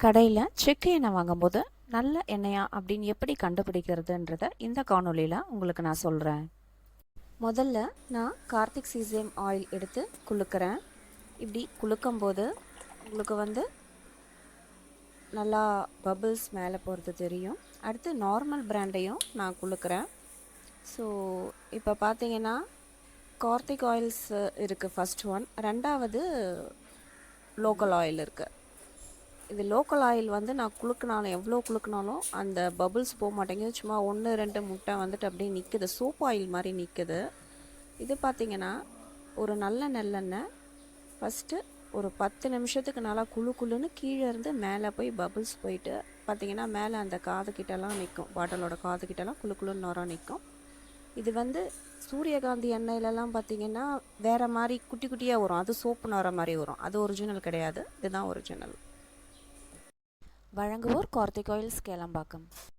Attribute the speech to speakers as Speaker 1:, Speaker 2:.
Speaker 1: கடையில் செக்கு எண்ணெய் வாங்கும்போது நல்ல எண்ணெயா அப்படின்னு எப்படி கண்டுபிடிக்கிறதுன்றத இந்த காணொலியில் உங்களுக்கு நான் சொல்கிறேன். முதல்ல நான் கார்த்திக் சீசம் ஆயில் எடுத்து குளுக்கிறேன். இப்படி குளுக்கும்போது உங்களுக்கு நல்லா பபிள்ஸ் மேலே போகிறது தெரியும். அடுத்து நார்மல் பிராண்டையும் நான் குளுக்கிறேன். ஸோ இப்போ பார்த்தீங்கன்னா கார்த்திக் ஆயில்ஸ் இருக்குது ஃபஸ்ட் ஒன். ரெண்டாவது லோக்கல் ஆயில் இருக்குது. இது லோக்கல் ஆயில் நான் குளுக்குனாலும் எவ்வளோ குளுக்குனாலும் அந்த பபுள்ஸ் போக மாட்டேங்குது. சும்மா 1-2 முட்டை அப்படியே நிற்குது, சோப் ஆயில் மாதிரி நிற்குது. இது பார்த்திங்கன்னா ஒரு நல்ல நல்லெண்ணெய் ஃபஸ்ட்டு ஒரு 10 நிமிஷத்துக்கு நல்லா குளுன்னு கீழே இருந்து மேலே போய் பபுள்ஸ் போயிட்டு பார்த்திங்கன்னா மேலே அந்த காதுகிட்டலாம் நிற்கும், பாட்டிலோட காதுகிட்டலாம் குளுன்னு நுரம் நிற்கும். இது சூரியகாந்தி எண்ணெயிலலாம் பார்த்திங்கன்னா வேறு மாதிரி குட்டி குட்டியாக வரும், அது சோப்பு நுர மாதிரி வரும். அது ஒரிஜினல் கிடையாது, இதுதான் ஒரிஜினல். வழங்குவோர் கார்த்திக் ஆயில்ஸ் கேளம்பாக்கம்.